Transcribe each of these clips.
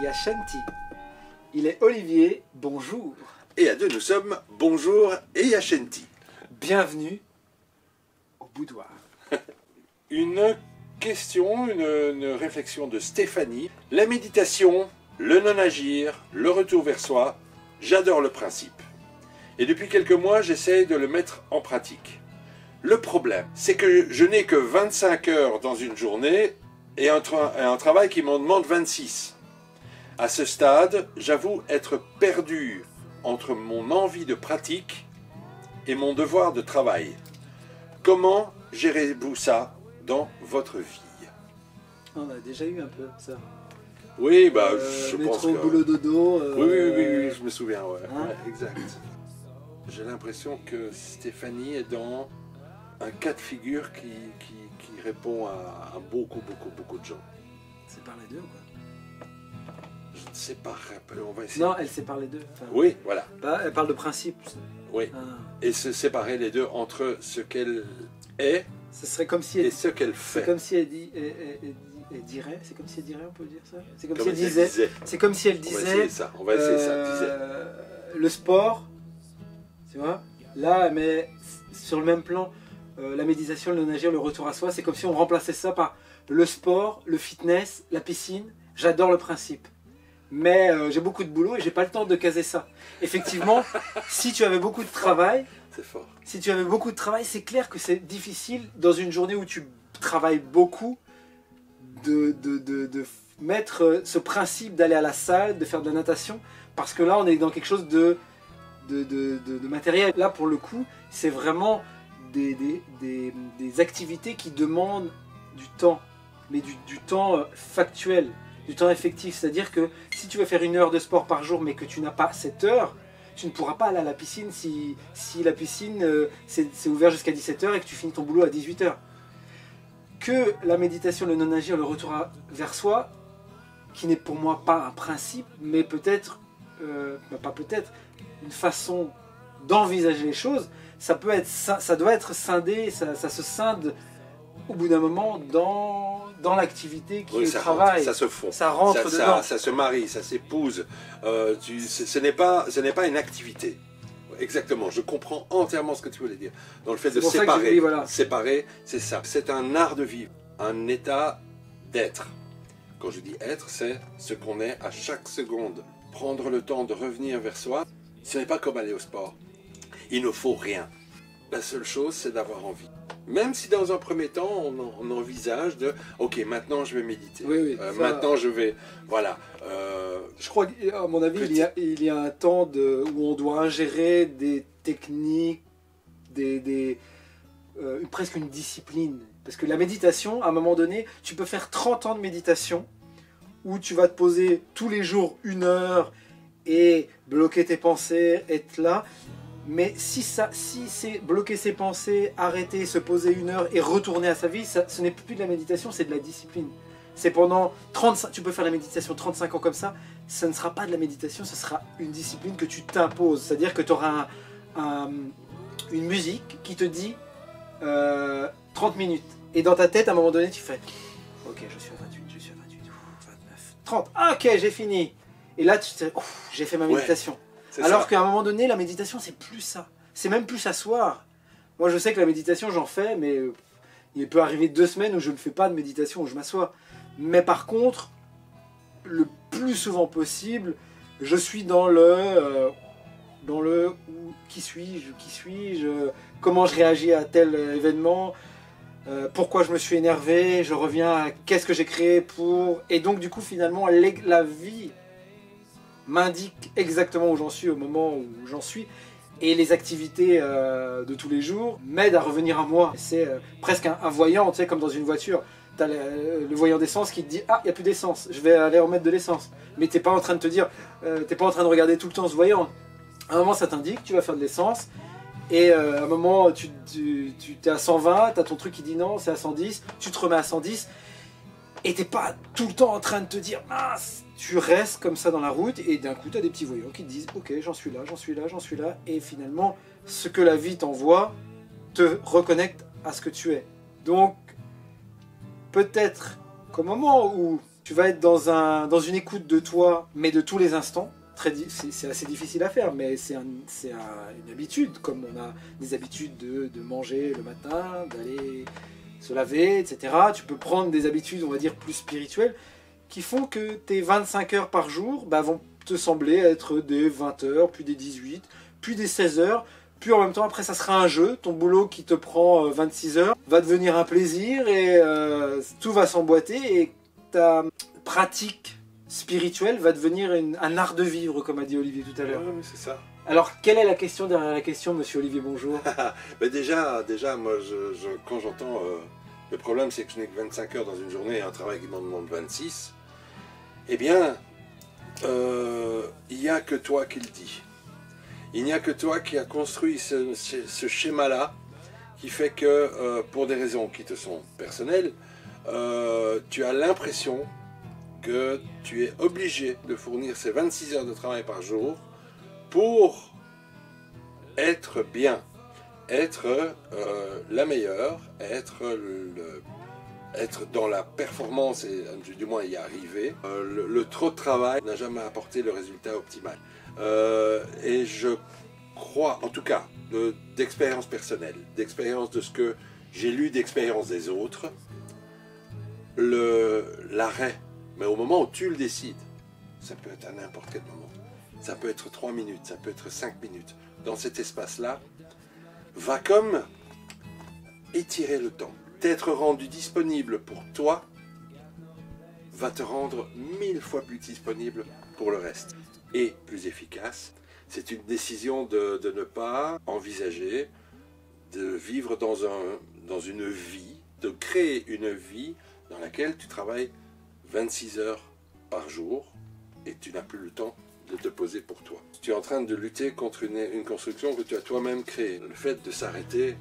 Yashanti. Il est Olivier, bonjour. Et à deux, nous sommes Bonjour et Yashanti. Bienvenue au boudoir. Une question, une réflexion de Stéphanie. La méditation, le non-agir, le retour vers soi, j'adore le principe. Et depuis quelques mois, j'essaye de le mettre en pratique. Le problème, c'est que je n'ai que 25 heures dans une journée et un travail qui m'en demande 26. À ce stade, j'avoue être perdu entre mon envie de pratique et mon devoir de travail. Comment gérez-vous ça dans votre vie? On a déjà eu un peu ça. Oui, bah, je métro, pense que... boulot, dodo. Oui, je me souviens, ouais. Hein? Ouais, exact. J'ai l'impression que Stéphanie est dans un cas de figure qui répond à beaucoup de gens. C'est par les deux ou quoi? Je ne sais pas, on va essayer. Non, elle sépare les deux. Enfin, Oui, voilà. bah, elle parle de principe. Oui. Ah. Et se séparer les deux entre ce qu'elle est Ce serait comme si et elle, ce qu'elle c'est fait. comme si elle, elle dirait. C'est comme si elle dirait, on peut dire ça. C'est comme Comme si elle elle disait. disait. C'est comme si elle On va disait. essayer ça. On va essayer ça. Disait. Le sport, tu vois. Là, mais sur le même plan, la méditation, le non-agir, le retour à soi, c'est comme si on remplaçait ça par le sport, le fitness, la piscine. J'adore le principe. Mais j'ai beaucoup de boulot et j'ai pas le temps de caser ça. Effectivement, si tu avais beaucoup de travail, C'est fort. si tu avais beaucoup de travail, c'est clair que c'est difficile dans une journée où tu travailles beaucoup de mettre ce principe d'aller à la salle, de faire de la natation, parce que là on est dans quelque chose de matériel. Là pour le coup, c'est vraiment des activités qui demandent du temps, mais du temps factuel, du temps effectif. C'est-à-dire que si tu veux faire 1 heure de sport par jour mais que tu n'as pas 7 heures, tu ne pourras pas aller à la piscine si la piscine c'est ouvert jusqu'à 17 h et que tu finis ton boulot à 18 h. Que la méditation, le non-agir, le retour vers soi, qui n'est pour moi pas un principe, mais peut-être, pas peut-être, une façon d'envisager les choses, ça doit être scindé, ça se scinde au bout d'un moment dans l'activité qui est le travail. Ça se fond. Ça rentre dedans. Ça se marie, ça s'épouse. Ce n'est pas une activité. Exactement, je comprends entièrement ce que tu voulais dire. Dans le fait de séparer. Dit, voilà. Séparer, c'est ça. C'est un art de vivre, un état d'être. Quand je dis être, c'est ce qu'on est à chaque seconde. Prendre le temps de revenir vers soi, ce n'est pas comme aller au sport. Il ne faut rien. La seule chose, c'est d'avoir envie. Même si dans un premier temps, on envisage de « Ok, maintenant je vais méditer. Oui, maintenant je vais... » Voilà. Je crois qu'à mon avis, il y a un temps où on doit ingérer des techniques, presque une discipline. Parce que la méditation, à un moment donné, tu peux faire 30 ans de méditation où tu vas te poser tous les jours 1 heure et bloquer tes pensées, être là. Mais si c'est bloquer ses pensées, arrêter, se poser 1 heure et retourner à sa vie, ce n'est plus de la méditation, c'est de la discipline. C'est pendant 35, tu peux faire la méditation 35 ans comme ça, ça ne sera pas de la méditation, ce sera une discipline que tu t'imposes. C'est-à-dire que tu auras une musique qui te dit 30 minutes. Et dans ta tête, à un moment donné, tu fais ok, je suis à 28, je suis à 28, 29, 30, ok, j'ai fini. Et là, tu te dis, j'ai fait ma méditation. Ouais, alors qu'à un moment donné, la méditation, c'est plus ça. C'est même plus s'asseoir. Moi, je sais que la méditation, j'en fais, mais il peut arriver 2 semaines où je ne fais pas de méditation, où je m'assois. Mais par contre, le plus souvent possible, je suis dans le qui suis-je, comment je réagis à tel événement, pourquoi je me suis énervé, je reviens à qu'est-ce que j'ai créé pour... Et donc du coup finalement la vie m'indique exactement où j'en suis au moment où j'en suis, et les activités de tous les jours m'aident à revenir à moi. C'est presque un voyant, tu sais, comme dans une voiture. T'as le voyant d'essence qui te dit « Ah, il n'y a plus d'essence, je vais aller remettre de l'essence. » Mais t'es pas en train de te dire, t'es pas en train de regarder tout le temps ce voyant. À un moment, ça t'indique, tu vas faire de l'essence. Et à un moment, tu es à 120, t'as ton truc qui dit non, c'est à 110. Tu te remets à 110. Et t'es pas tout le temps en train de te dire « Mince !» Tu restes comme ça dans la route et d'un coup, tu as des petits voyants qui te disent « Ok, j'en suis là, j'en suis là, j'en suis là. » Et finalement, ce que la vie t'envoie te reconnecte à ce que tu es. Donc, peut-être qu'au moment où Tu vas être dans une écoute de toi, mais de tous les instants. C'est assez difficile à faire, mais c'est une habitude, comme on a des habitudes de manger le matin, d'aller se laver, etc. Tu peux prendre des habitudes, on va dire, plus spirituelles, qui font que tes 25 heures par jour vont te sembler être des 20 heures, puis des 18, puis des 16 heures, puis en même temps, après, ça sera un jeu. Ton boulot qui te prend 26 heures va devenir un plaisir, et tout va s'emboîter, et ta pratique spirituelle va devenir un art de vivre, comme a dit Olivier tout à l'heure. Oui, c'est ça. Alors, quelle est la question derrière la question, monsieur Olivier, bonjour? Mais déjà, moi, quand j'entends... le problème, c'est que je n'ai que 25 heures dans une journée et un travail qui m'en demande 26. Eh bien, il n'y a que toi qui le dis. Il n'y a que toi qui as construit ce schéma-là, qui fait que, pour des raisons qui te sont personnelles, tu as l'impression que tu es obligé de fournir ces 26 heures de travail par jour pour être bien, être la meilleure, être dans la performance et du moins y arriver. Le trop de travail n'a jamais apporté le résultat optimal. Et je crois, en tout cas, d'expérience personnelle, d'expérience de ce que j'ai lu, d'expérience des autres, l'arrêt, mais au moment où tu le décides, ça peut être à n'importe quel moment. Ça peut être 3 minutes, ça peut être 5 minutes. Dans cet espace-là, va comme étirer le temps. T'être rendu disponible pour toi va te rendre 1000 fois plus disponible pour le reste. Et plus efficace. C'est une décision de ne pas envisager de vivre dans une vie, de créer une vie dans laquelle tu travailles 26 heures par jour et tu n'as plus le temps de te poser pour toi. Tu es en train de lutter contre une construction que tu as toi-même créée. Le fait de s'arrêter,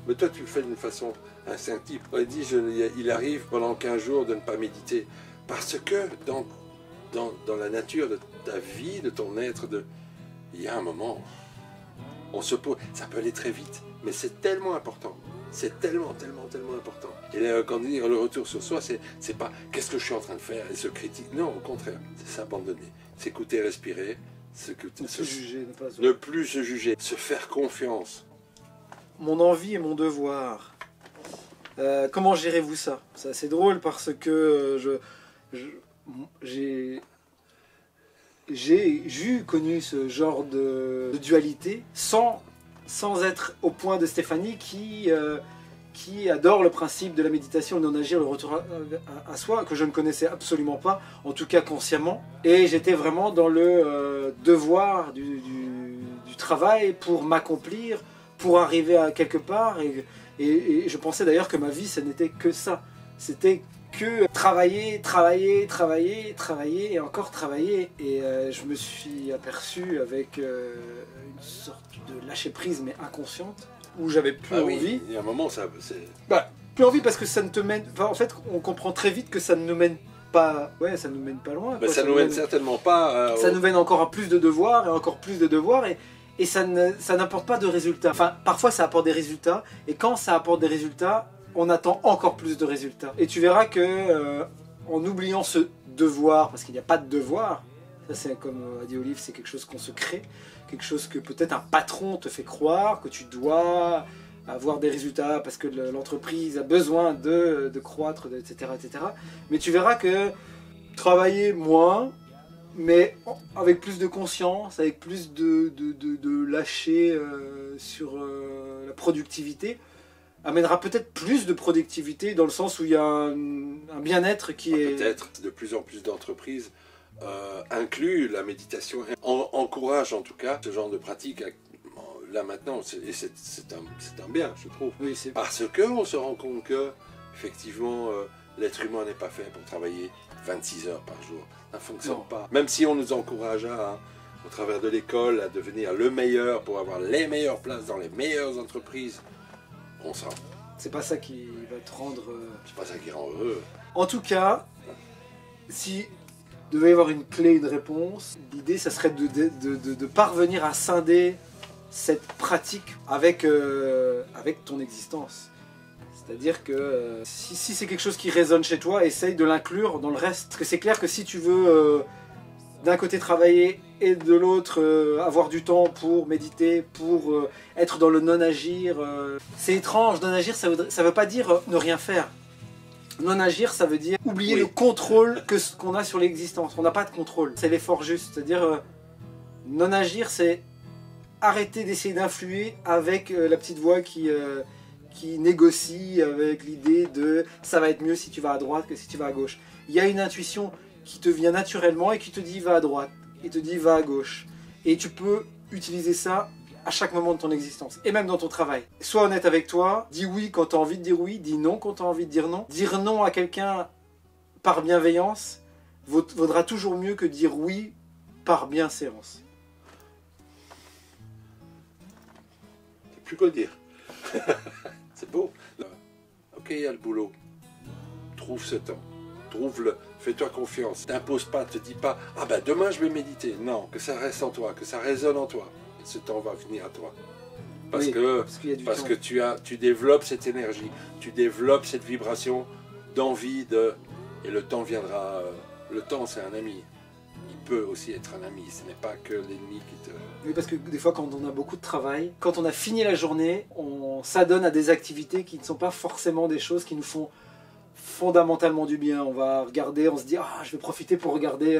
mais toi tu le fais d'une façon instinctive. On dit, il arrive pendant 15 jours de ne pas méditer. Parce que dans la nature de ta vie, de ton être, il y a un moment, on se pose, ça peut aller très vite, mais c'est tellement important. C'est tellement important. Et quand on dit le retour sur soi, c'est pas qu'est-ce que je suis en train de faire et se critiquer. Non, au contraire, c'est s'abandonner, s'écouter, respirer, ne plus se juger, se faire confiance. Mon envie et mon devoir. Comment gérez-vous ça? C'est assez drôle parce que j'ai connu ce genre de dualité sans être au point de Stéphanie qui adore le principe de la méditation, le non-agir, le retour à soi, que je ne connaissais absolument pas, en tout cas consciemment. Et j'étais vraiment dans le devoir du travail pour m'accomplir, pour arriver à quelque part. Et je pensais d'ailleurs que ma vie, ce n'était que ça. C'était que travailler et encore travailler. Et je me suis aperçu avec une sorte de lâcher prise mais inconsciente, où j'avais plus envie. Oui, il y a un moment, ça c'est... Plus envie parce que ça ne te mène... Enfin, en fait, on comprend très vite que ça ne nous mène pas... Ouais, ça ne nous mène pas loin. Quoi. Ça nous mène certainement pas... Ça nous mène encore à plus de devoirs et encore plus de devoirs et ça n'apporte pas de résultats. Enfin, parfois ça apporte des résultats et quand ça apporte des résultats, on attend encore plus de résultats. Et tu verras que en oubliant ce devoir, parce qu'il n'y a pas de devoir, ça c'est comme a dit Olive, c'est quelque chose qu'on se crée, quelque chose que peut-être un patron te fait croire, que tu dois avoir des résultats parce que l'entreprise a besoin de croître, etc., etc. Mais tu verras que travailler moins, mais avec plus de conscience, avec plus de lâcher sur la productivité, amènera peut-être plus de productivité dans le sens où il y a un bien-être qui est... Peut-être, de plus en plus d'entreprises incluent la méditation, encouragent en tout cas ce genre de pratique. Là maintenant, c'est un bien, je trouve. Oui, parce qu'on se rend compte que, effectivement, l'être humain n'est pas fait pour travailler 26 heures par jour. Ça ne fonctionne pas. Même si on nous encouragea au travers de l'école à devenir le meilleur pour avoir les meilleures places dans les meilleures entreprises, on s'en... C'est pas ça qui va te rendre... C'est pas ça qui rend heureux. En tout cas, si devait y avoir une clé, une réponse, l'idée, ça serait de parvenir à scinder cette pratique avec ton existence. C'est-à-dire que si c'est quelque chose qui résonne chez toi, essaye de l'inclure dans le reste. Parce que c'est clair que si tu veux d'un côté travailler et de l'autre avoir du temps pour méditer, pour être dans le non-agir, c'est étrange. Non-agir, ça veut pas dire ne rien faire. Non-agir, ça veut dire oublier le contrôle qu'on a sur l'existence. On n'a pas de contrôle. C'est l'effort juste. C'est-à-dire, non-agir, c'est arrêter d'essayer d'influer avec la petite voix qui négocie avec l'idée de ça va être mieux si tu vas à droite que si tu vas à gauche. Il y a une intuition qui te vient naturellement et qui te dit va à droite, et te dit va à gauche. Et tu peux utiliser ça à chaque moment de ton existence, et même dans ton travail. Sois honnête avec toi, dis oui quand tu as envie de dire oui, dis non quand tu as envie de dire non. Dire non à quelqu'un par bienveillance vaudra toujours mieux que dire oui par bienséance. C'est plus quoi dire. C'est beau. Ok, il y a le boulot. Trouve ce temps. Trouve-le. Fais-toi confiance. T'impose pas, te dis pas ah ben demain je vais méditer. Non, que ça reste en toi, que ça résonne en toi. Et ce temps va venir à toi. Parce que tu développes cette énergie, tu développes cette vibration d'envie de. Et le temps viendra. Le temps, c'est un ami. Il peut aussi être un ami. Ce n'est pas que l'ennemi qui te. Oui, parce que des fois, quand on a beaucoup de travail, quand on a fini la journée, on s'adonne à des activités qui ne sont pas forcément des choses qui nous font fondamentalement du bien. On va regarder, on se dit ah, je vais profiter pour regarder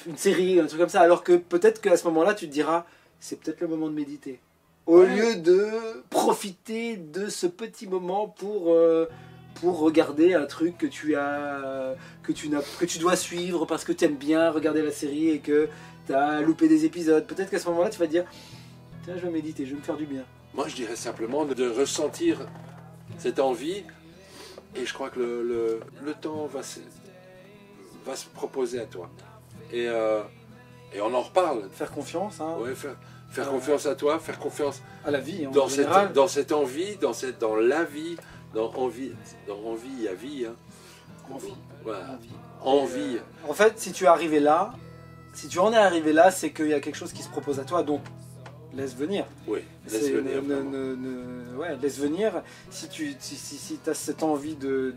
une série, un truc comme ça. Alors que peut-être qu'à ce moment-là, tu te diras c'est peut-être le moment de méditer. Au lieu de profiter de ce petit moment pour regarder un truc que tu dois suivre parce que tu aimes bien regarder la série et que tu as loupé des épisodes. Peut-être qu'à ce moment-là, tu vas te dire tiens, je vais méditer, je vais me faire du bien. Moi, je dirais simplement de ressentir cette envie. Et je crois que le temps va se proposer à toi. Et on en reparle. Faire confiance. Hein. Ouais, faire confiance à toi, faire confiance à la vie. Dans cette envie, dans la vie, dans envie, il y a vie. Hein. Envie. Voilà. Envie. En fait, si tu es arrivé là, si tu en es arrivé là, c'est qu'il y a quelque chose qui se propose à toi. Donc, laisse venir. Oui, laisse venir. Laisse venir. Si tu as cette envie de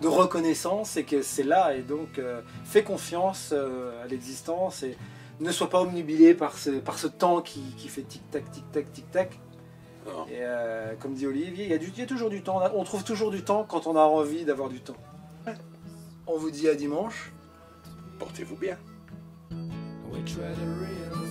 reconnaissance, c'est que c'est là. Et donc, fais confiance à l'existence et ne sois pas omnubilé par ce temps qui fait tic-tac, tic-tac, tic-tac. Et comme dit Olivier, il y a toujours du temps. On trouve toujours du temps quand on a envie d'avoir du temps. On vous dit à dimanche. Portez-vous bien. We try to realize